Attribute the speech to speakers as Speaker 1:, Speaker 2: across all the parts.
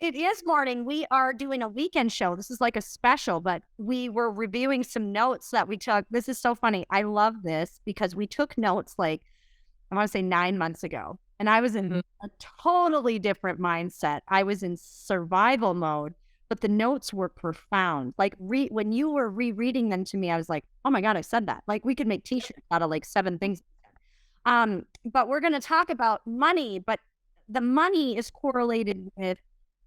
Speaker 1: It is morning. We are doing a weekend show. This is like a special, but we were reviewing some notes that we took. This is so funny. I love this because we took notes like, I want to say 9 months ago, and I was in
Speaker 2: Mhm.
Speaker 1: a totally different mindset. I was in survival mode, but the notes were profound. Like when you were rereading them to me, I was like, oh my God, I said that. Like we could make t-shirts out of like 7 things. But we're going to talk about money, but the money is correlated with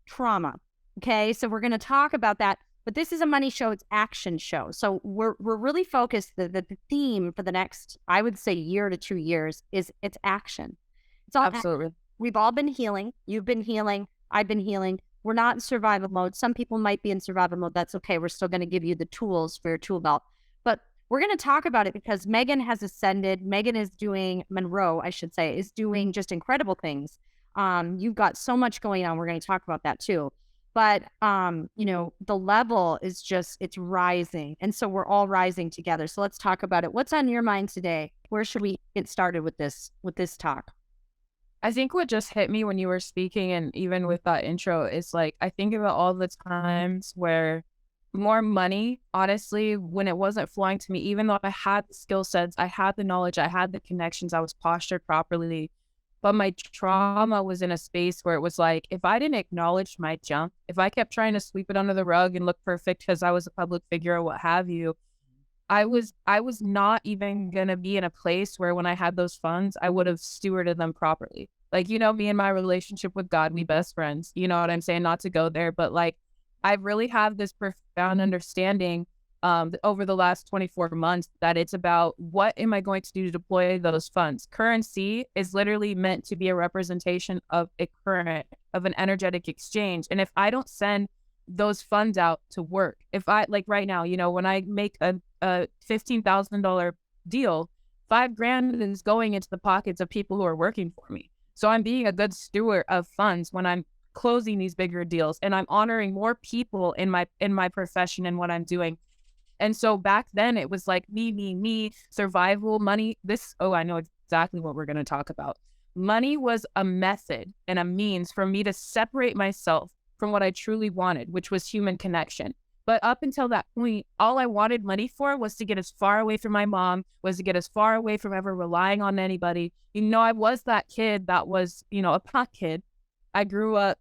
Speaker 1: trauma. Okay. So we're going to talk about that, but this is a money show. It's action show. So we're really focused. The theme for the next, I would say, year to 2 years is it's action. It's all action.
Speaker 2: Absolutely.
Speaker 1: We've all been healing. You've been healing. I've been healing. We're not in survival mode. Some people might be in survival mode. That's okay. We're still going to give you the tools for your tool belt, but we're going to talk about it because Meaghan has ascended. Meaghan is doing, Monroe, I should say, is doing just incredible things. You've got so much going on. We're going to talk about that too. But, the level is just, it's rising. And so we're all rising together. So let's talk about it. What's on your mind today? Where should we get started with this talk?
Speaker 2: I think what just hit me when you were speaking and even with that intro is like, I think about all the times where more money, honestly, when it wasn't flowing to me, even though I had the skill sets, I had the knowledge, I had the connections, I was postured properly. But my trauma was in a space where it was like, if I didn't acknowledge my junk, if I kept trying to sweep it under the rug and look perfect because I was a public figure or what have you, I was not even gonna be in a place where when I had those funds, I would have stewarded them properly. Like, me and my relationship with God, we best friends. You know what I'm saying? Not to go there, but like I really have this profound understanding over the last 24 months that it's about what am I going to do to deploy those funds. Currency is literally meant to be a representation of a current, of an energetic exchange. And if I don't send those funds out to work, if I like right now, when I make a $15,000 deal, $5,000 is going into the pockets of people who are working for me. So I'm being a good steward of funds when I'm closing these bigger deals, and I'm honoring more people in my profession and what I'm doing. And so back then it was like me, survival, money. I know exactly what we're going to talk about. Money was a method and a means for me to separate myself from what I truly wanted, which was human connection. But up until that point, all I wanted money for was to get as far away from my mom, was to get as far away from ever relying on anybody. I was that kid that was, a punk kid. I grew up,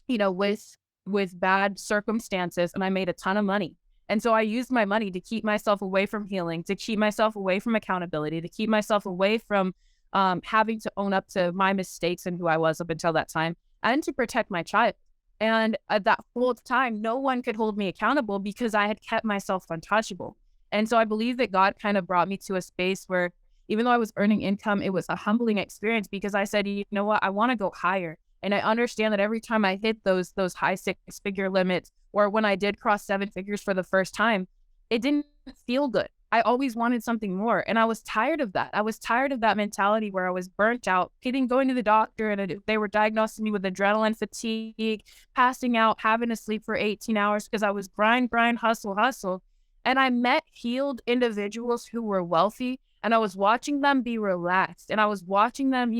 Speaker 2: with bad circumstances, and I made a ton of money. And so I used my money to keep myself away from healing, to keep myself away from accountability, to keep myself away from having to own up to my mistakes and who I was up until that time, and to protect my child. And at that whole time, no one could hold me accountable because I had kept myself untouchable. And so I believe that God kind of brought me to a space where even though I was earning income, it was a humbling experience because I said, you know what, I want to go higher. And I understand that every time I hit those high 6-figure limits, or when I did cross 7 figures for the first time, it didn't feel good. I always wanted something more. And I was tired of that. I was tired of that mentality where I was burnt out, going to the doctor, and they were diagnosing me with adrenaline fatigue, passing out, having to sleep for 18 hours because I was grind, hustle. And I met healed individuals who were wealthy, and I was watching them be relaxed, and I was watching them,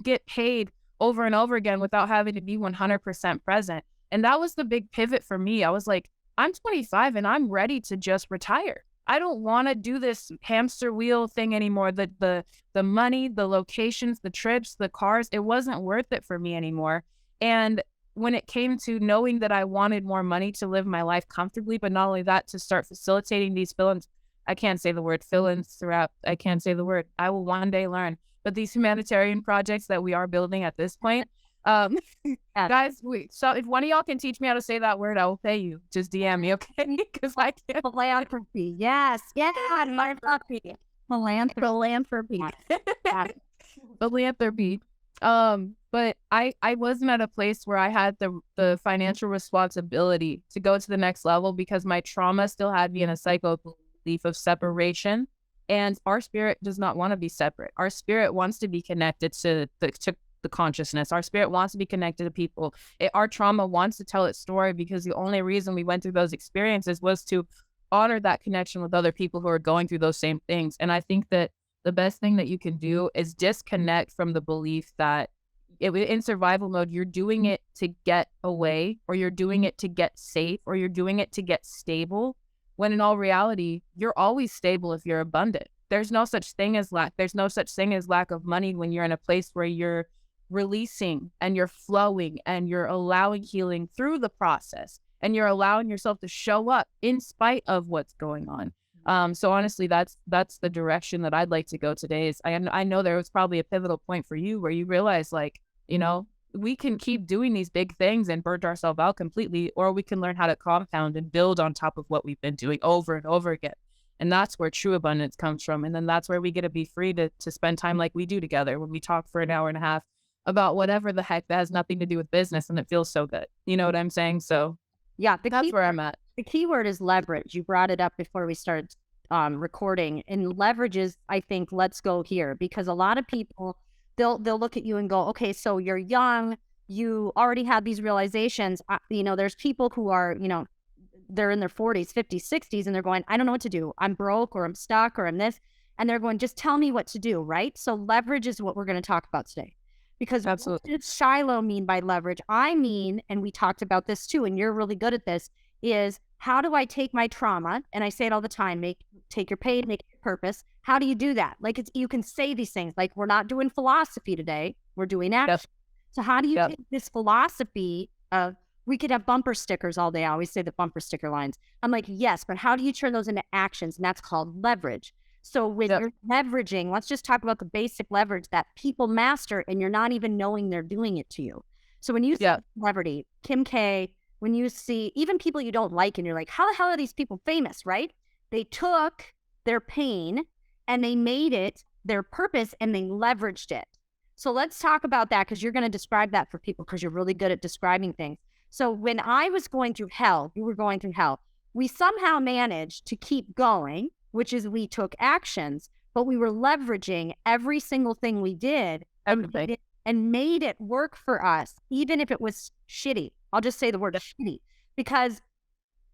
Speaker 2: get paid over and over again without having to be 100% present. And that was the big pivot for me. I was like, I'm 25 and I'm ready to just retire. I don't want to do this hamster wheel thing anymore. The money, the locations, the trips, the cars, it wasn't worth it for me anymore. And when it came to knowing that I wanted more money to live my life comfortably, but not only that, to start facilitating these fill-ins, I can't say the word fill-ins throughout. I can't say the word. I will one day learn. But these humanitarian projects that we are building at this point, guys, so if one of y'all can teach me how to say that word, I will pay you. Just DM me, okay? Because I can't.
Speaker 1: Philanthropy. Yes. Yeah. Philanthropy. Philanthropy.
Speaker 2: Philanthropy. But I wasn't at a place where I had the financial responsibility to go to the next level because my trauma still had me in a cycle of belief of separation. And our spirit does not want to be separate. Our spirit wants to be connected to the consciousness. Our spirit wants to be connected to people. Our trauma wants to tell its story because the only reason we went through those experiences was to honor that connection with other people who are going through those same things. And I think that the best thing that you can do is disconnect from the belief that in survival mode, you're doing it to get away, or you're doing it to get safe, or you're doing it to get stable, when in all reality, you're always stable if you're abundant. There's no such thing as lack. There's no such thing as lack of money when you're in a place where you're releasing and you're flowing and you're allowing healing through the process, and you're allowing yourself to show up in spite of what's going on. So honestly, that's the direction that I'd like to go today. Is I know there was probably a pivotal point for you where you realize, like, you know, we can keep doing these big things and burn ourselves out completely, or we can learn how to compound and build on top of what we've been doing over and over again. And that's where true abundance comes from. And then that's where we get to be free to spend time like we do together when we talk for an hour and a half about whatever the heck that has nothing to do with business, and it feels so good. You know what I'm saying? So
Speaker 1: Yeah,
Speaker 2: that's where I'm at.
Speaker 1: the key word is leverage. You brought it up before we started recording, and leverage is, I think, let's go here, because a lot of people, they'll look at you and go, okay, so you're young, you already have these realizations. You know, there's people who are, you know, they're in their 40s, 50s, 60s, and they're going, I don't know what to do. I'm broke, or I'm stuck, or I'm this. And they're going, just tell me what to do, right? So leverage is what we're going to talk about today. Because
Speaker 2: Absolutely.
Speaker 1: what does Shylo mean by leverage? I mean, and we talked about this too, and you're really good at this, is how do I take my trauma, and I say it all the time, take your pain, make it your purpose. How do you do that? Like, you can say these things, like, we're not doing philosophy today, we're doing action.
Speaker 2: Yes.
Speaker 1: So how do you
Speaker 2: Yep.
Speaker 1: take this philosophy of, we could have bumper stickers all day. I always say the bumper sticker lines. I'm like, yes, but how do you turn those into actions? And that's called leverage. So when
Speaker 2: Yep.
Speaker 1: you're leveraging, let's just talk about the basic leverage that people master, and you're not even knowing they're doing it to you. So when you see
Speaker 2: Yep.
Speaker 1: celebrity, Kim K, when you see even people you don't like, and you're like, how the hell are these people famous, right? They took their pain and they made it their purpose, and they leveraged it. So let's talk about that, because you're going to describe that for people, because you're really good at describing things. So when I was going through hell, you were going through hell, we somehow managed to keep going, which is we took actions, but we were leveraging every single thing we did
Speaker 2: Everything.
Speaker 1: and made it work for us, even if it was shitty. I'll just say the word shitty, because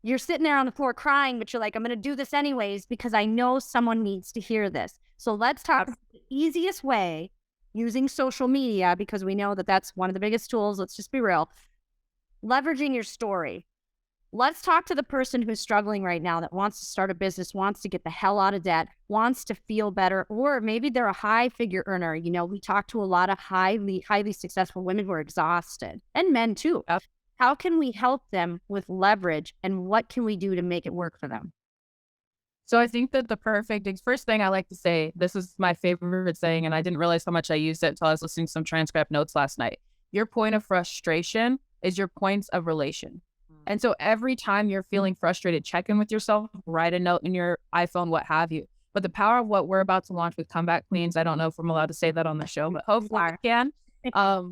Speaker 1: you're sitting there on the floor crying, but you're like, I'm going to do this anyways, because I know someone needs to hear this. So let's talk about the easiest way, using social media, because we know that that's one of the biggest tools. Let's just be real. Leveraging your story. Let's talk to the person who's struggling right now, that wants to start a business, wants to get the hell out of debt, wants to feel better, or maybe they're a high figure earner. You know, we talk to a lot of highly successful women who are exhausted, and men too.
Speaker 2: Yep.
Speaker 1: How can we help them with leverage, and what can we do to make it work for them?
Speaker 2: So I think that the first thing I like to say, this is my favorite saying, and I didn't realize how much I used it until I was listening to some transcript notes last night. Your point of frustration is your points of relation. And so every time you're feeling frustrated, check in with yourself, write a note in your iPhone, what have you. But the power of what we're about to launch with Comeback Queens, I don't know if I'm allowed to say that on the show, but hopefully I can,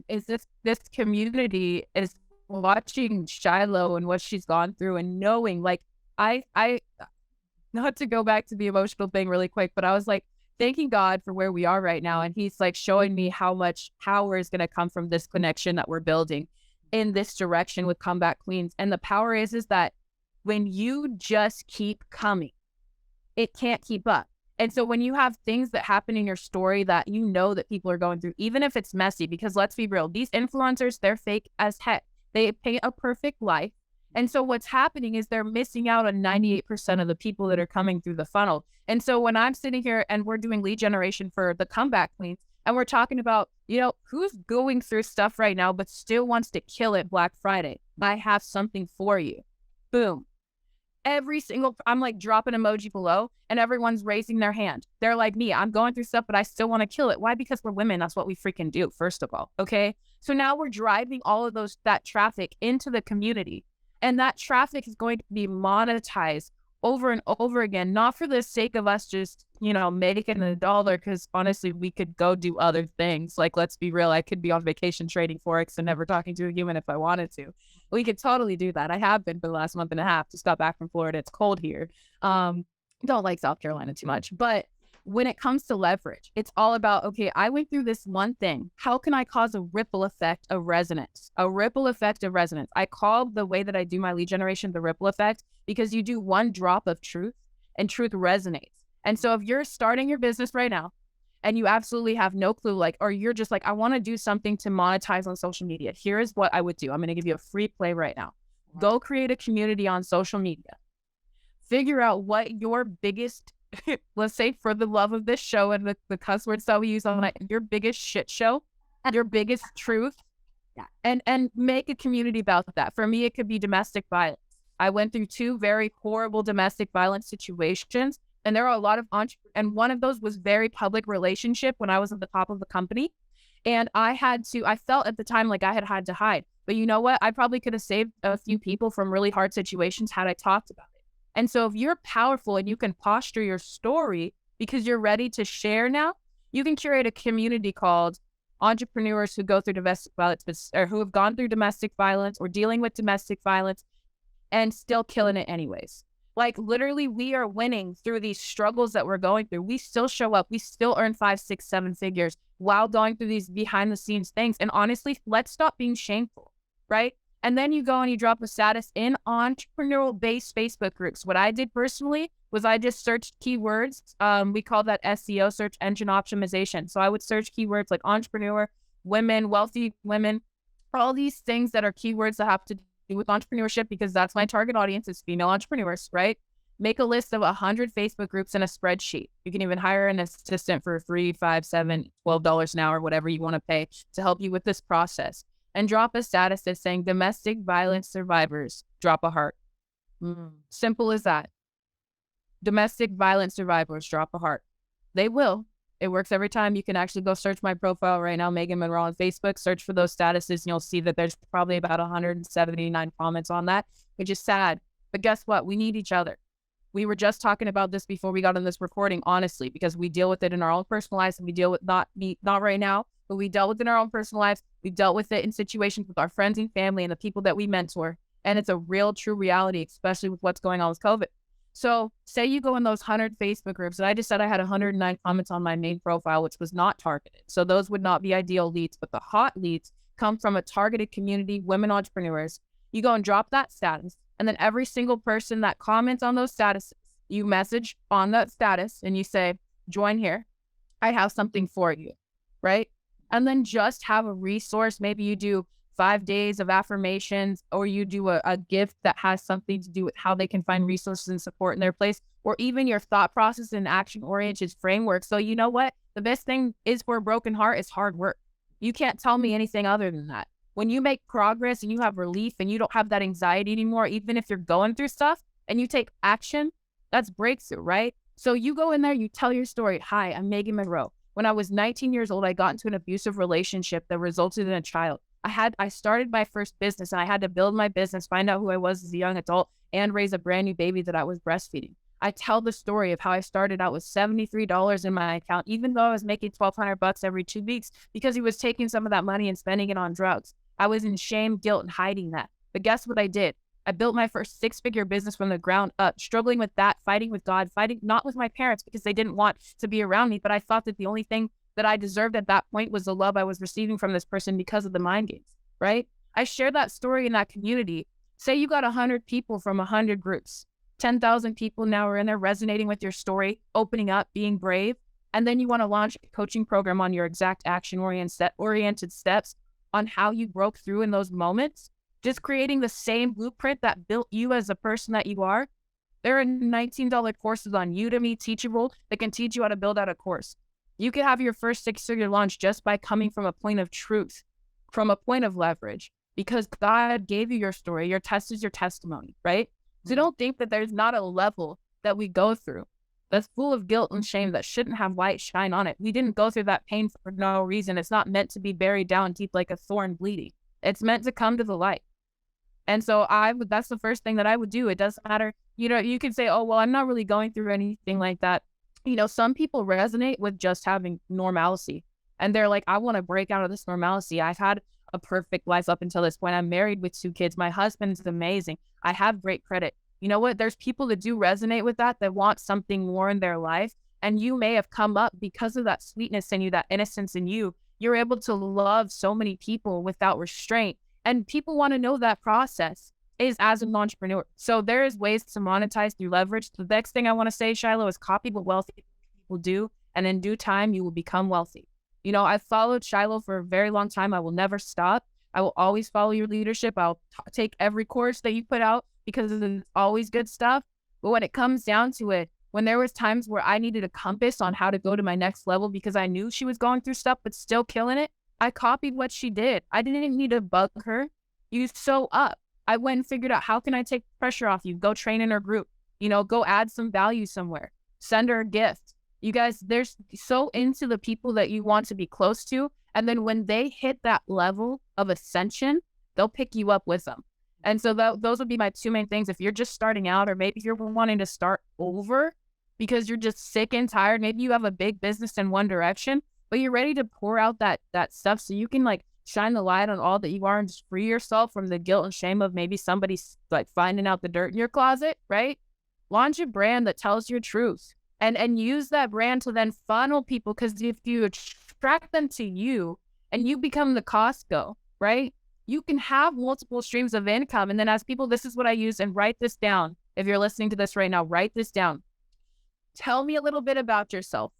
Speaker 2: is this community is watching Shylo and what she's gone through, and knowing, like, I not to go back to the emotional thing really quick, but I was like thanking God for where we are right now. And he's like showing me how much power is going to come from this connection that we're building in this direction with Comeback Queens. And the power is that when you just keep coming, it can't keep up. And so when you have things that happen in your story that you know that people are going through, even if it's messy, because let's be real, these influencers, they're fake as heck. They paint a perfect life. And so what's happening is they're missing out on 98% of the people that are coming through the funnel. And so when I'm sitting here and we're doing lead generation for the Comeback Queens, and we're talking about, you know, who's going through stuff right now, but still wants to kill it Black Friday, I have something for you. Boom. I'm like, drop an emoji below, and everyone's raising their hand. They're like me. I'm going through stuff, but I still want to kill it. Why? Because we're women. That's what we freaking do, first of all. Okay. So now we're driving all of that traffic into the community. And that traffic is going to be monetized over and over again, not for the sake of us just, you know, making a dollar, because honestly, we could go do other things. Like, let's be real, I could be on vacation trading Forex and never talking to a human if I wanted to. We could totally do that. I have been for the last month and a half. Just got back from Florida. It's cold here. Don't like South Carolina too much. But when it comes to leverage, it's all about, okay, I went through this one thing. How can I cause a ripple effect of resonance? A ripple effect of resonance. I call the way that I do my lead generation the ripple effect, because you do one drop of truth and truth resonates. And so if you're starting your business right now and you absolutely have no clue, like, or you're just like, I want to do something to monetize on social media. Here is what I would do. I'm going to give you a free play right now. Go create a community on social media. Figure out what your biggest, let's say for the love of this show and the cuss words that we use on it, your biggest shit show, your biggest truth, and make a community about that. For me, it could be domestic violence. I went through 2 very horrible domestic violence situations, and there are a lot of and one of those was very public relationship when I was at the top of the company. And I felt at the time like I had to hide. But you know what? I probably could have saved a few people from really hard situations had I talked about it. And so if you're powerful and you can posture your story because you're ready to share now, you can curate a community called entrepreneurs who go through domestic violence, or who have gone through domestic violence or dealing with domestic violence and still killing it anyways. Like literally we are winning through these struggles that we're going through. We still show up. We still earn 5, 6, 7 figures while going through these behind the scenes things. And honestly, let's stop being shameful, right? And then you go and you drop a status in entrepreneurial based Facebook groups. What I did personally was I just searched keywords. We call that SEO, search engine optimization. So I would search keywords like entrepreneur, women, wealthy women, all these things that are keywords that have to do with entrepreneurship, because that's my target audience is female entrepreneurs, right? Make a list of 100 Facebook groups in a spreadsheet. You can even hire an assistant for $3, $5, $7, $12 an hour, whatever you want to pay to help you with this process. And drop a status that's saying domestic violence survivors, drop a heart. Simple as that. Domestic violence survivors, drop a heart. They will. It works every time. You can actually go search my profile right now, Meaghan Monroe on Facebook, search for those statuses, and you'll see that there's probably about 179 comments on that, which is sad. But guess what? We need each other. We were just talking about this before we got on this recording, honestly, because we deal with it in our own personal lives, and we deal with not right now, but we dealt with it in our own personal lives. We dealt with it in situations with our friends and family and the people that we mentor. And it's a real, true reality, especially with what's going on with COVID. So say you go in those 100 Facebook groups, and I just said I had 109 comments on my main profile, which was not targeted. So those would not be ideal leads, but the hot leads come from a targeted community, women entrepreneurs. You go and drop that status. And then every single person that comments on those statuses, you message on that status and you say, join here. I have something for you, right? And then just have a resource. Maybe you do 5 days of affirmations, or you do a gift that has something to do with how they can find resources and support in their place, or even your thought process and action-oriented framework. So you know what? The best thing is for a broken heart is hard work. You can't tell me anything other than that. When you make progress and you have relief and you don't have that anxiety anymore, even if you're going through stuff and you take action, that's breakthrough, right? So you go in there, you tell your story. Hi, I'm Meaghan Monroe. When I was 19 years old, I got into an abusive relationship that resulted in a child. I started my first business, and I had to build my business, find out who I was as a young adult, and raise a brand new baby that I was breastfeeding. I tell the story of how I started out with $73 in my account, even though I was making $1,200 every 2 weeks, because he was taking some of that money and spending it on drugs. I was in shame, guilt, and hiding that. But guess what I did? I built my first 6-figure business from the ground up, struggling with that, fighting with God, fighting not with my parents because they didn't want to be around me, but I thought that the only thing that I deserved at that point was the love I was receiving from this person because of the mind games, right? I shared that story in that community. Say you got 100 people from 100 groups. 10,000 people now are in there resonating with your story, opening up, being brave. And then you want to launch a coaching program on your exact action-oriented steps on how you broke through in those moments. Just creating the same blueprint that built you as the person that you are. There are $19 courses on Udemy, Teachable, that can teach you how to build out a course. You can have your first 6-figure launch just by coming from a point of truth, from a point of leverage, because God gave you your story. Your test is your testimony, right? So don't think that there's not a level that we go through that's full of guilt and shame that shouldn't have light shine on it. We didn't go through that pain for no reason. It's not meant to be buried down deep like a thorn bleeding. It's meant to come to the light. And so that's the first thing that I would do. It doesn't matter. You know, you can say, oh, well, I'm not really going through anything like that. You know, some people resonate with just having normalcy. And they're like, I want to break out of this normalcy. I've had a perfect life up until this point. I'm married with 2 kids. My husband's amazing. I have great credit. You know what? There's people that do resonate with that want something more in their life. And you may have come up because of that sweetness in you, that innocence in you. You're able to love so many people without restraint. And people want to know that process is as an entrepreneur. So there's ways to monetize through leverage. The next thing I want to say, Shylo, is copy what wealthy people do and in due time, you will become wealthy. You know, I've followed Shylo for a very long time. I will never stop. I will always follow your leadership. I'll take every course that you put out because it's always good stuff. But when it comes down to it, when there was times where I needed a compass on how to go to my next level because I knew she was going through stuff but still killing it, I copied what she did. I didn't need to bug her. You sew up. I went and figured out, how can I take pressure off you? Go train in her group. You know, go add some value somewhere. Send her a gift. You guys, there's so into the people that you want to be close to. And then when they hit that level of ascension, they'll pick you up with them. And so those would be my two main things. If you're just starting out, or maybe you're wanting to start over because you're just sick and tired, maybe you have a big business in one direction, but you're ready to pour out that stuff so you can like shine the light on all that you are and just free yourself from the guilt and shame of maybe somebody's like finding out the dirt in your closet, right? Launch a brand that tells your truth and use that brand to then funnel people, because if you attract them to you and you become the Costco, right? You can have multiple streams of income. And then as people, this is what I use, and write this down. If you're listening to this right now, write this down. Tell me a little bit about yourself,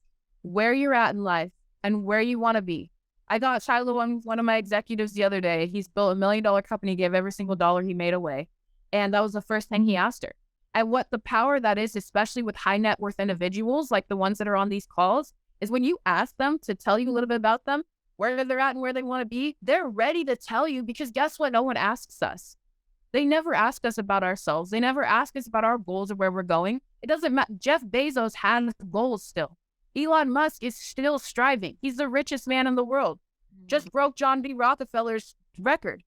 Speaker 2: where you're at in life and where you want to be. I got Shylo, one of my executives, the other day. He's built $1 million company, gave every single dollar he made away. And that was the first thing he asked her. And what the power that is, especially with high net worth individuals, like the ones that are on these calls, is when you ask them to tell you a little bit about them, where they're at and where they want to be, they're ready to tell you, because guess what? No one asks us. They never ask us about ourselves. They never ask us about our goals or where we're going. It doesn't matter. Jeff Bezos has goals still. Elon Musk is still striving. He's the richest man in the world. Just broke John D. Rockefeller's record.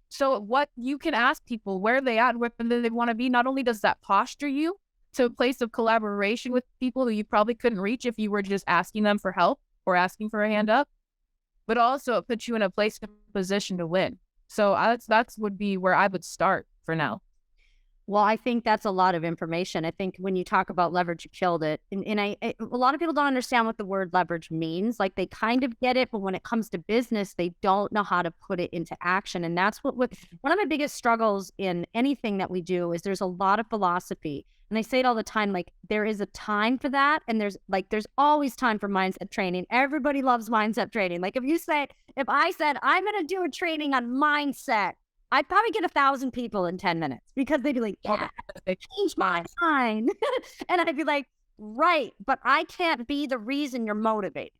Speaker 2: So what you can ask people where they at, where they want to be. Not only does that posture you to a place of collaboration with people who you probably couldn't reach if you were just asking them for help or asking for a hand up, but also it puts you in a place, position to win. So that's would be where I would start for now.
Speaker 1: Well, I think that's a lot of information. I think when you talk about leverage, you killed it. And a lot of people don't understand what the word leverage means. Like, they kind of get it, but when it comes to business, they don't know how to put it into action. And that's what one of my biggest struggles in anything that we do is there's a lot of philosophy. And I say it all the time, like, there is a time for that. And there's always time for mindset training. Everybody loves mindset training. Like, if I said, I'm going to do a training on mindset, I'd probably get 1,000 people in 10 minutes, because they'd be like, yeah, change my mind. And I'd be like, right, but I can't be the reason you're motivated.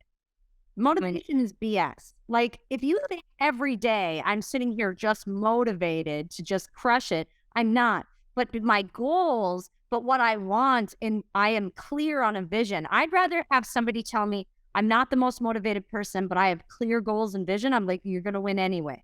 Speaker 1: Motivation is BS. Like, if you think every day I'm sitting here just motivated to just crush it, I'm not. But my goals, but what I want, and I am clear on a vision. I'd rather have somebody tell me I'm not the most motivated person, but I have clear goals and vision. I'm like, you're going to win anyways.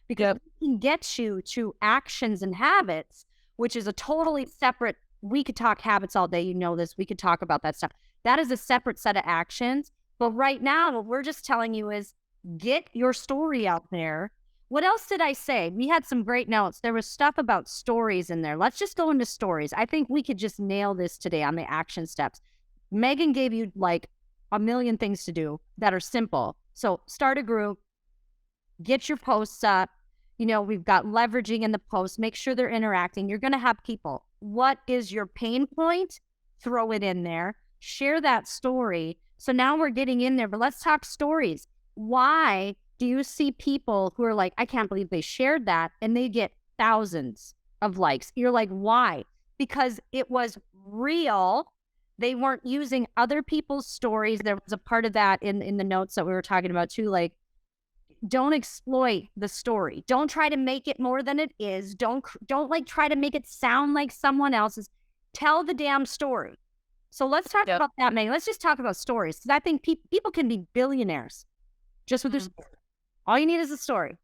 Speaker 1: Because it can get you to actions and habits, which is a totally separate, we could talk habits all day, you know this, we could talk about that stuff. That is a separate set of actions. But right now, what we're just telling you is get your story out there. What else did I say? We had some great notes. There was stuff about stories in there. Let's just go into stories. I think we could just nail this today on the action steps. Meaghan gave you like a million things to do that are simple. So start a group, get your posts up. You know, we've got leveraging in the posts. Make sure they're interacting. You're going to have people. What is your pain point? Throw it in there. Share that story. So now we're getting in there, but let's talk stories. Why do you see people who are like, I can't believe they shared that, and they get thousands of likes? You're like, why? Because it was real. They weren't using other people's stories. There was a part of that in the notes that we were talking about too, like, don't exploit the story. Don't try to make it more than it is. Don't like try to make it sound like someone else's. Tell the damn story. So let's talk about that, Meaghan. Let's just talk about stories, because I think people can be billionaires just with their story. All you need is a story.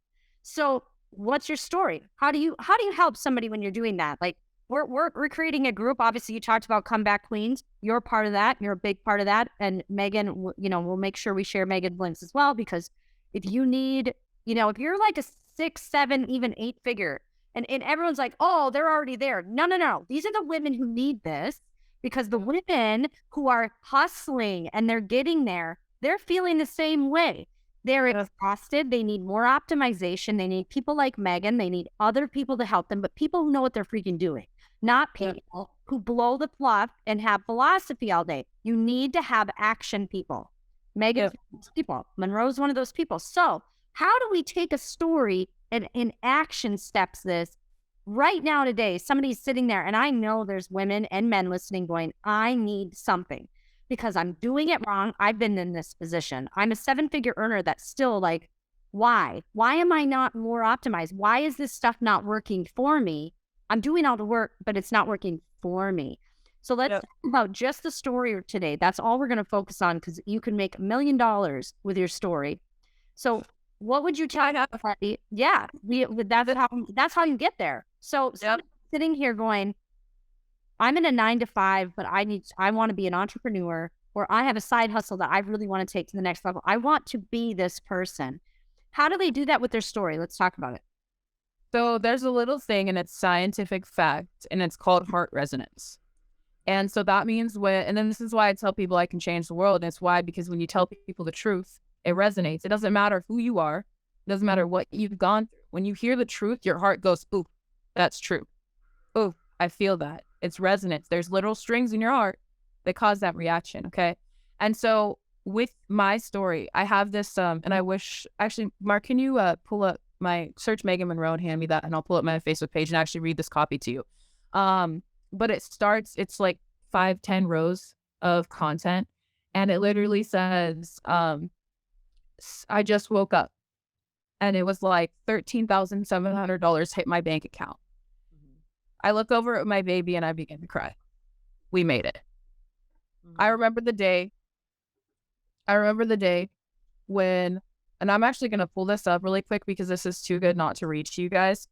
Speaker 1: So what's your story? How do you help somebody when you're doing that? Like, we're creating a group. Obviously, you talked about Comeback Queens. You're part of that. You're a big part of that. And Meaghan, you know, we'll make sure we share Meaghan's links as well, because if you need, you know, if you're like a 6, 7, even 8 figure, and everyone's like, oh, they're already there. No. These are the women who need this, because the women who are hustling and they're getting there, they're feeling the same way. They're exhausted. They need more optimization. They need people like Meaghan. They need other people to help them, but people who know what they're freaking doing, not people who blow the fluff and have philosophy all day. You need to have action people. Meaghan's one of those people. Monroe's one of those people. So how do we take a story and in action steps this right now today? Somebody's sitting there, and I know there's women and men listening going, I need something because I'm doing it wrong. I've been in this position. I'm a 7-figure earner that's still like, why? Why am I not more optimized? Why is this stuff not working for me? I'm doing all the work, but it's not working for me. So let's talk about just the story today. That's all we're going to focus on because you can make $1 million with your story. So what would you tell somebody? Yeah, that's how you get there. So sitting here going, I'm in a 9-to-5, but I want to be an entrepreneur, or I have a side hustle that I really want to take to the next level. I want to be this person. How do they do that with their story? Let's talk about it.
Speaker 2: So there's a little thing, and it's scientific fact, and it's called heart resonance. And so that means and then this is why I tell people I can change the world. And it's why, because when you tell people the truth, it resonates. It doesn't matter who you are. It doesn't matter what you've gone through. When you hear the truth, your heart goes, ooh, that's true. Ooh, I feel that. It's resonance. There's literal strings in your heart that cause that reaction. Okay. And so with my story, I have this, and I wish, actually, Mark, can you pull up search Meaghan Monroe and hand me that, and I'll pull up my Facebook page and actually read this copy to you. But it's like 5-10 rows of content. And it literally says, I just woke up and it was like $13,700 hit my bank account. I look over at my baby and I begin to cry. We made it. I remember the day when, and I'm actually going to pull this up really quick because this is too good not to read to you guys,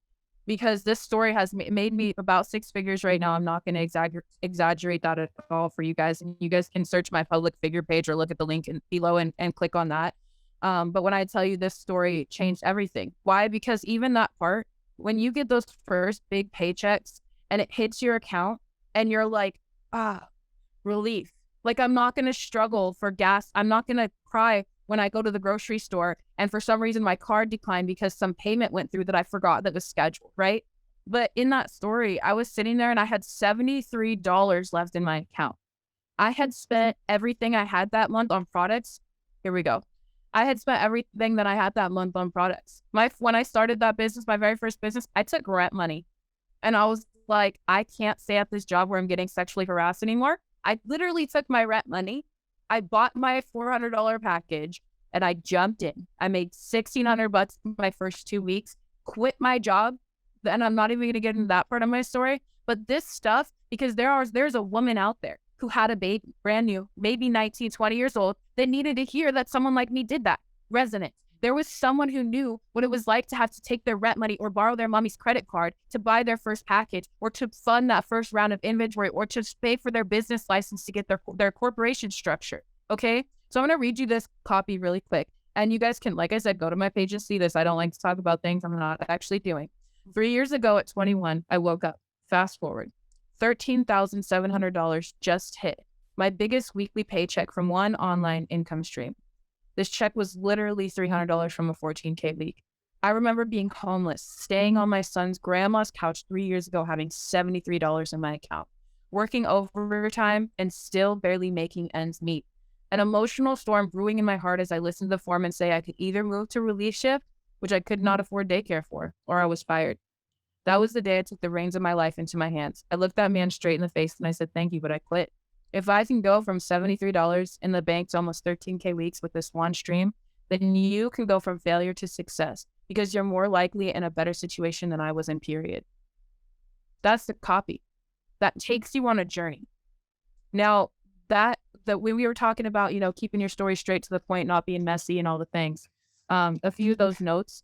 Speaker 2: because this story has made me about 6 figures right now. I'm not going to exaggerate that at all for you guys. And you guys can search my public figure page or look at the link below and click on that. But when I tell you this story changed everything. Why? Because even that part, when you get those first big paychecks and it hits your account and you're like, relief. Like, I'm not going to struggle for gas. I'm not going to cry when I go to the grocery store and for some reason my card declined because some payment went through that I forgot that was scheduled, right? But in that story, I was sitting there and I had $73 left in my account. I had spent everything I had that month on products. Here we go. I had spent everything that I had that month on products. When I started that business, my very first business, I took rent money. And I was like, I can't stay at this job where I'm getting sexually harassed anymore. I literally took my rent money. I bought my $400 package and I jumped in. I made $1,600 my first 2 weeks, quit my job. And I'm not even going to get into that part of my story. But this stuff, because there's a woman out there who had a baby, brand new, maybe 19, 20 years old, that needed to hear that someone like me did that. Resonance. There was someone who knew what it was like to have to take their rent money or borrow their mommy's credit card to buy their first package or to fund that first round of inventory or to pay for their business license to get their corporation structure. Okay. So I'm going to read you this copy really quick. And you guys can, like I said, go to my page and see this. I don't like to talk about things I'm not actually doing. 3 years ago at 21, I woke up. Fast forward. $13,700 just hit. My biggest weekly paycheck from one online income stream. This check was literally $300 from a 14K week. I remember being homeless, staying on my son's grandma's couch 3 years ago, having $73 in my account, working overtime and still barely making ends meet. An emotional storm brewing in my heart as I listened to the foreman say I could either move to relief shift, which I could not afford daycare for, or I was fired. That was the day I took the reins of my life into my hands. I looked that man straight in the face and I said, thank you, but I quit. If I can go from $73 in the bank to almost 13K weeks with this one stream, then you can go from failure to success because you're more likely in a better situation than I was in, period. That's the copy. That takes you on a journey. Now, that when we were talking about, keeping your story straight to the point, not being messy and all the things, a few of those notes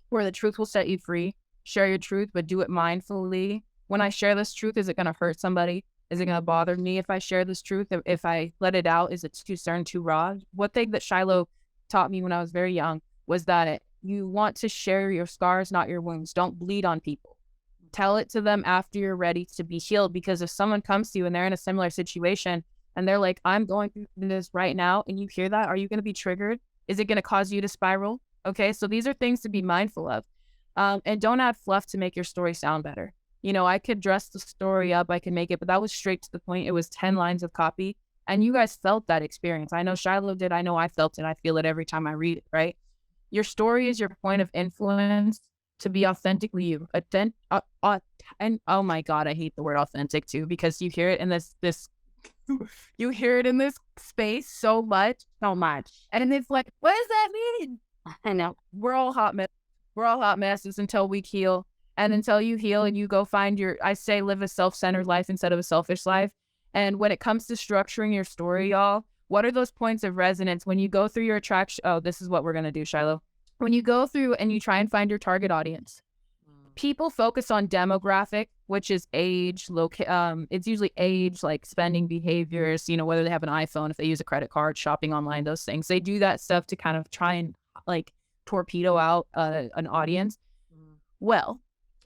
Speaker 2: where the truth will set you free. Share your truth, but do it mindfully. When I share this truth, is it going to hurt somebody? Is it going to bother me if I share this truth? If I let it out, is it too stern, too raw? One thing that Shylo taught me when I was very young was that you want to share your scars, not your wounds. Don't bleed on people. Tell it to them after you're ready to be healed. Because if someone comes to you and they're in a similar situation and they're like, I'm going through this right now, and you hear that, are you going to be triggered? Is it going to cause you to spiral? Okay, so these are things to be mindful of. And don't add fluff to make your story sound better. You know, I could dress the story up, I could make it, but that was straight to the point. It was 10 lines of copy. And you guys felt that experience. I know Shylo did. I know I felt it. I feel it every time I read it, right? Your story is your point of influence to be authentically you. And oh my God, I hate the word authentic too, because you hear it in this you hear it in this space so much.
Speaker 1: So much.
Speaker 2: And it's like, what does that mean?
Speaker 1: I know.
Speaker 2: We're all hot messes until we heal. And until you heal and you go find I say live a self-centered life instead of a selfish life. And when it comes to structuring your story, y'all, what are those points of resonance when you go through your attraction? Oh, this is what we're going to do, Shylo. When you go through and you try and find your target audience, people focus on demographic, which is age, it's usually age, like spending behaviors, you know, whether they have an iPhone, if they use a credit card, shopping online, those things. They do that stuff to kind of try and like torpedo out an audience. Well,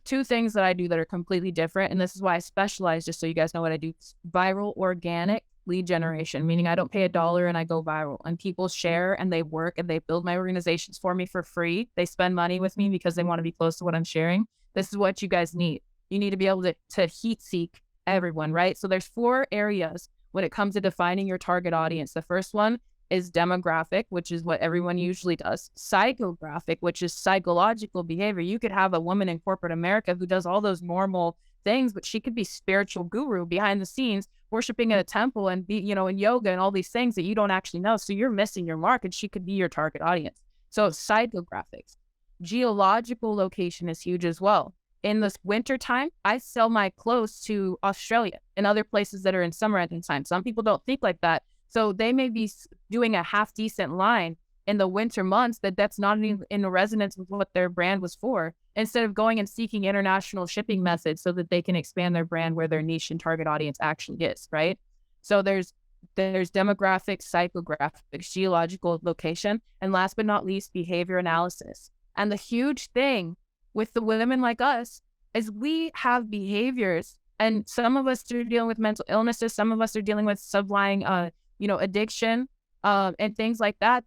Speaker 2: two things that I do that are completely different, and this is why I specialize, just so you guys know what I do. Viral organic lead generation, meaning I don't pay $1 and I go viral, and people share and they work and they build my organizations for me for free. They spend money with me because they want to be close to what I'm sharing. This is what you guys need. You need to be able to heat seek everyone, right? So there's 4 areas when it comes to defining your target audience. The first one is demographic, which is what everyone usually does. Psychographic, which is psychological behavior. You could have a woman in corporate America who does all those normal things, but she could be spiritual guru behind the scenes, worshiping at a temple and be, you know, in yoga and all these things that you don't actually know. So you're missing your mark, and she could be your target audience. So psychographics. Geological location is huge as well. In this winter time, I sell my clothes to Australia and other places that are in summer at the time. Some people don't think like that. So they may be doing a half decent line in the winter months that's not in resonance with what their brand was for, instead of going and seeking international shipping methods so that they can expand their brand where their niche and target audience actually is, right? So there's demographics, psychographics, geological location, and last but not least, behavior analysis. And the huge thing with the women like us is we have behaviors, and some of us are dealing with mental illnesses, some of us are dealing with sublying addiction, and things like that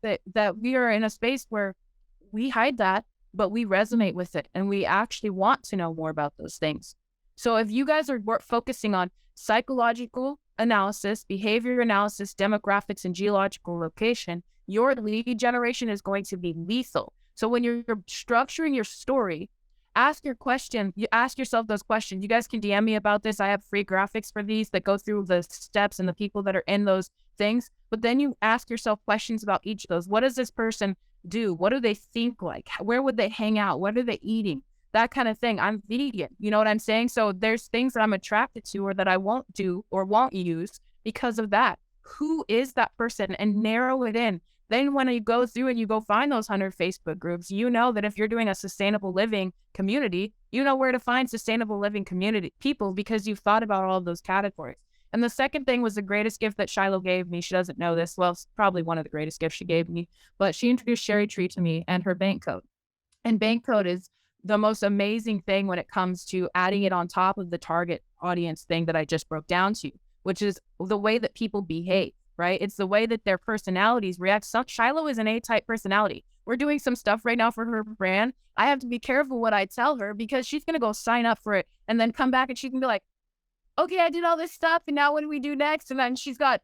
Speaker 2: we are in a space where we hide that, but we resonate with it, and we actually want to know more about those things. So if you guys are focusing on psychological analysis, behavior analysis, demographics, and geological location, your lead generation is going to be lethal. So when you're structuring your story, ask yourself those questions. You guys can DM me about this. I have free graphics for these that go through the steps and the people that are in those things. But then you ask yourself questions about each of those. What does this person do? What do they think like? Where would they hang out? What are they eating? That kind of thing. I'm vegan. You know what I'm saying? So there's things that I'm attracted to or that I won't do or won't use because of that. Who is that person? And narrow it in. Then when you go through and you go find those 100 Facebook groups, you know that if you're doing a sustainable living community, you know where to find sustainable living community people because you've thought about all of those categories. And the second thing was the greatest gift that Shylo gave me. She doesn't know this. Well, it's probably one of the greatest gifts she gave me, but she introduced Sherry Tree to me and her bank code. And bank code is the most amazing thing when it comes to adding it on top of the target audience thing that I just broke down to you, which is the way that people behave. Right? It's the way that their personalities react. Shylo is an A-type personality. We're doing some stuff right now for her brand. I have to be careful what I tell her because she's going to go sign up for it and then come back and she can be like, okay, I did all this stuff. And now what do we do next? And then she's got,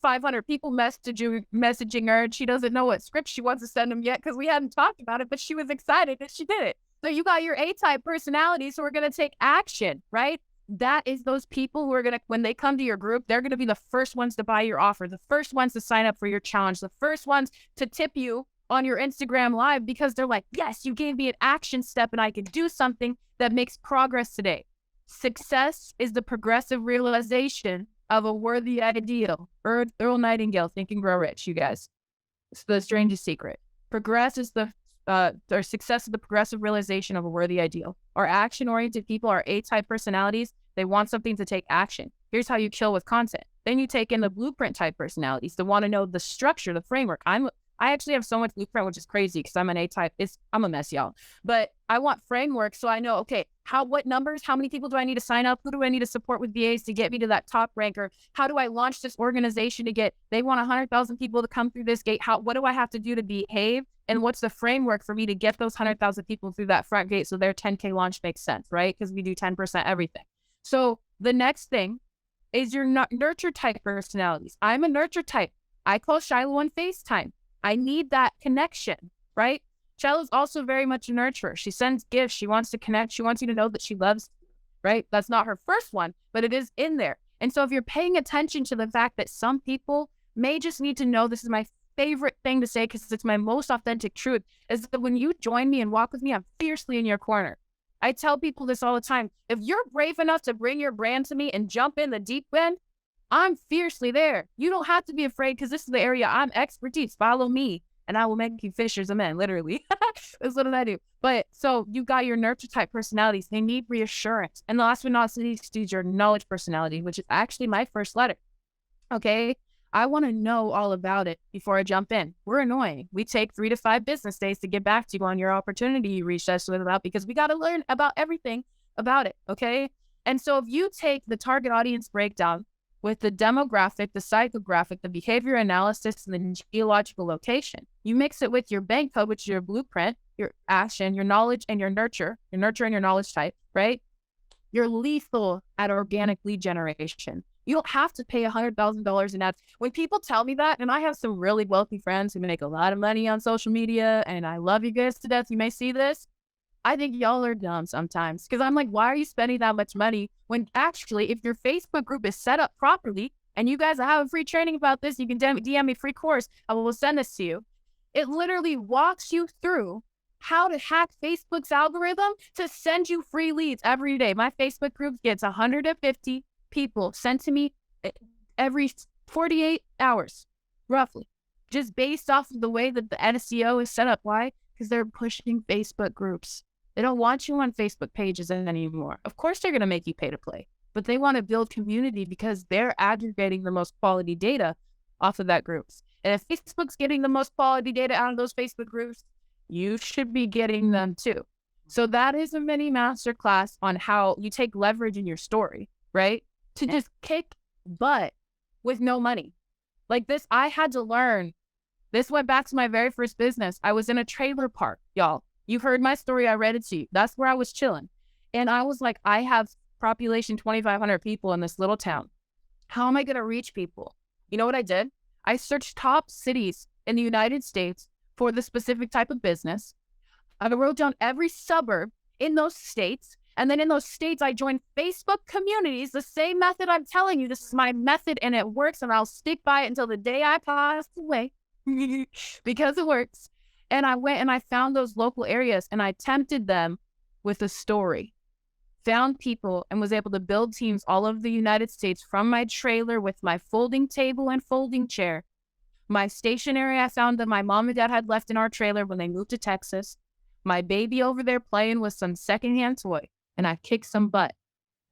Speaker 2: 500 people messaging her and she doesn't know what script she wants to send them yet because we hadn't talked about it, but she was excited that she did it. So you got your A-type personality. So we're going to take action, right? That is those people who are going to, when they come to your group, they're going to be the first ones to buy your offer, the first ones to sign up for your challenge, the first ones to tip you on your Instagram live because they're like, yes, you gave me an action step and I can do something that makes progress today. Success is the progressive realization of a worthy ideal. Earl Nightingale, Think and Grow Rich, you guys. It's the strangest secret. Success is the progressive realization of a worthy ideal. Our action-oriented people are A-type personalities. They want something to take action. Here's how you kill with content. Then you take in the blueprint type personalities that want to know the structure, the framework. I'm I actually have so much blueprint, which is crazy because I'm an A-type. I'm a mess, y'all. But I want framework so I know, okay, what numbers, how many people do I need to sign up? Who do I need to support with VAs to get me to that top ranker? How do I launch this organization they want 100,000 people to come through this gate? What do I have to do to behave? And what's the framework for me to get those 100,000 people through that front gate so their 10K launch makes sense, right? Because we do 10% everything. So the next thing is your nurture type personalities. I'm a nurture type. I call Shylo on FaceTime. I need that connection, right? Shylo's also very much a nurturer. She sends gifts. She wants to connect. She wants you to know that she loves you, right? That's not her first one, but it is in there. And so if you're paying attention to the fact that some people may just need to know, this is my favorite thing to say because it's my most authentic truth, is that when you join me and walk with me, I'm fiercely in your corner. I tell people this all the time. If you're brave enough to bring your brand to me and jump in the deep end, I'm fiercely there. You don't have to be afraid because this is the area I'm expertise. Follow me and I will make you fishers of men, literally. That's what I do. But so you got your nurture type personalities. They need reassurance. And the last but not least is your knowledge personality, which is actually my first letter. Okay. I want to know all about it before I jump in. We're annoying. We take 3 to 5 business days to get back to you on your opportunity you reached us with about, because we got to learn about everything about it. Okay. And so if you take the target audience breakdown with the demographic, the psychographic, the behavior analysis, and the geological location, you mix it with your bank code, which is your blueprint, your action, your knowledge, and your nurture and your knowledge type, right? You're lethal at organic lead generation. You don't have to pay $100,000 in ads. When people tell me that, and I have some really wealthy friends who make a lot of money on social media, and I love you guys to death, you may see this, I think y'all are dumb sometimes. Because I'm like, why are you spending that much money when actually, if your Facebook group is set up properly, and you guys have a free training about this, you can DM me free course, I will send this to you. It literally walks you through how to hack Facebook's algorithm to send you free leads every day. My Facebook group gets 150 people sent to me every 48 hours, roughly, just based off of the way that the SEO is set up. Why? Because they're pushing Facebook groups. They don't want you on Facebook pages anymore. Of course, they're going to make you pay to play, but they want to build community because they're aggregating the most quality data off of that groups. And if Facebook's getting the most quality data out of those Facebook groups, you should be getting them too. So that is a mini masterclass on how you take leverage in your story, right? To just kick butt with no money. Like this, I had to learn. This went back to my very first business. I was in a trailer park, y'all. You heard my story. I read it to you. That's where I was chilling. And I was like, I have population 2,500 people in this little town. How am I going to reach people? You know what I did? I searched top cities in the United States for the specific type of business. I wrote down every suburb in those states. And then in those states, I joined Facebook communities, the same method I'm telling you. This is my method and it works. And I'll stick by it until the day I pass away because it works. And I went and I found those local areas and I tempted them with a story. Found people and was able to build teams all over the United States from my trailer with my folding table and folding chair. My stationery I found that my mom and dad had left in our trailer when they moved to Texas. My baby over there playing with some secondhand toy. And I kicked some butt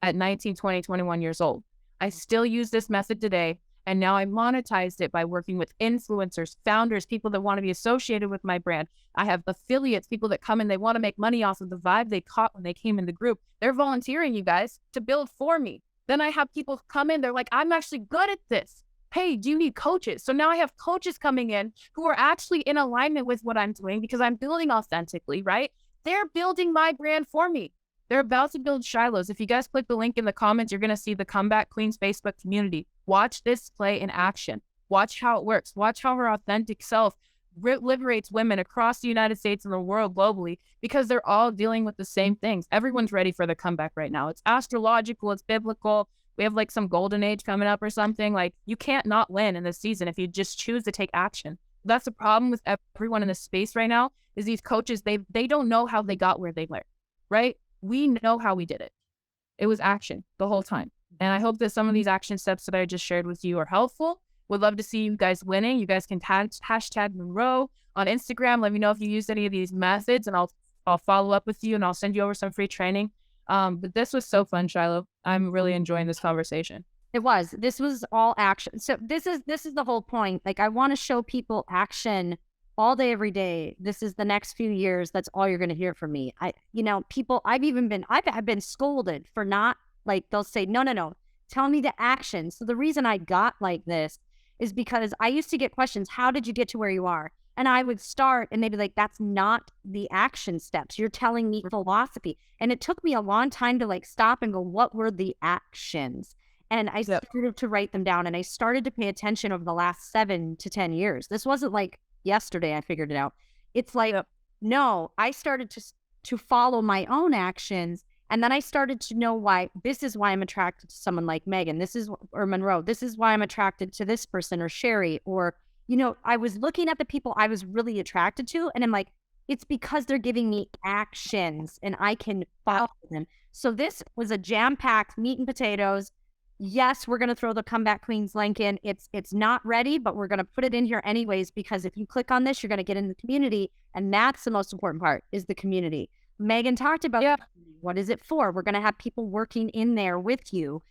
Speaker 2: at 19, 20, 21 years old. I still use this method today. And now I monetized it by working with influencers, founders, people that want to be associated with my brand. I have affiliates, people that come in, they want to make money off of the vibe they caught when they came in the group. They're volunteering, you guys, to build for me. Then I have people come in, they're like, I'm actually good at this. Hey, do you need coaches? So now I have coaches coming in who are actually in alignment with what I'm doing because I'm building authentically, right? They're building my brand for me. They're about to build Shylo's. If you guys click the link in the comments, you're going to see the Comeback Queens Facebook community. Watch this play in action. Watch how it works. Watch how her authentic self liberates women across the United States and the world globally because they're all dealing with the same things. Everyone's ready for the comeback right now. It's astrological. It's biblical. We have like some golden age coming up or something. Like you can't not win in this season if you just choose to take action. That's the problem with everyone in this space right now is these coaches, they don't know how they got where they were, right? We know how we did it. It was action the whole time. And I hope that some of these action steps that I just shared with you are helpful. Would love to see you guys winning. You guys can hashtag Monroe on Instagram. Let me know if you used any of these methods and I'll follow up with you and I'll send you over some free training. But this was so fun, Shylo. I'm really enjoying this conversation.
Speaker 1: It was. This was all action. So this is the whole point. Like I want to show people action all day, every day. This is the next few years. That's all you're going to hear from me. People, I've been scolded for not like, they'll say, no, no, no, tell me the action. So the reason I got like this is because I used to get questions. How did you get to where you are? And I would start and they'd be like, that's not the action steps. You're telling me philosophy. And it took me a long time to like stop and go, what were the actions? And I
Speaker 2: Yep.
Speaker 1: started to write them down and I started to pay attention over the last 7 to 10 years. This wasn't like yesterday I figured it out. It's like,
Speaker 2: Yep.
Speaker 1: no, I started to follow my own actions. And then I started to know why this is why I'm attracted to someone like Meaghan. Or Monroe. This is why I'm attracted to this person or Sherry. Or, I was looking at the people I was really attracted to and I'm like, it's because they're giving me actions and I can follow them. So this was a jam-packed meat and potatoes. Yes, we're going to throw the Comeback Queens link in. It's not ready, but we're going to put it in here anyways, because if you click on this, you're going to get in the community. And that's the most important part, is the community. Meaghan talked about what is it for? We're going to have people working in there with you.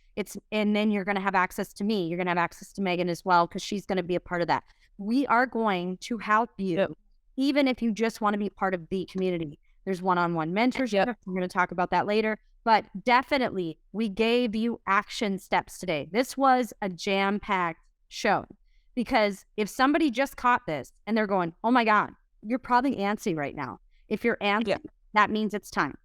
Speaker 1: And then you're going to have access to me. You're going to have access to Meaghan as well, because she's going to be a part of that. We are going to help you, even if you just want to be part of the community. There's one-on-one mentorship. We're going to talk about that later. But definitely, we gave you action steps today. This was a jam-packed show, because if somebody just caught this and they're going, oh my God, you're probably antsy right now. If you're antsy, that means it's time.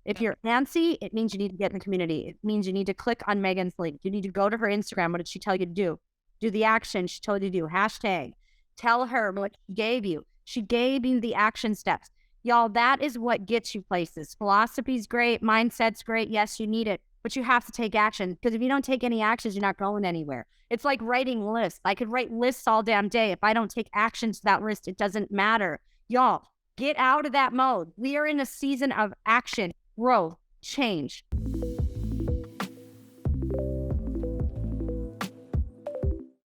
Speaker 1: If you're antsy, it means you need to get in the community. It means you need to click on Meaghan's link. You need to go to her Instagram. What did she tell you to do? Do the action she told you to do. Hashtag. Tell her what she gave you. She gave you the action steps. Y'all, that is what gets you places. Philosophy's great. Mindset's great. Yes, you need it. But you have to take action, because if you don't take any actions, you're not going anywhere. It's like writing lists. I could write lists all damn day. If I don't take action to that list, it doesn't matter. Y'all, get out of that mode. We are in a season of action, growth, change.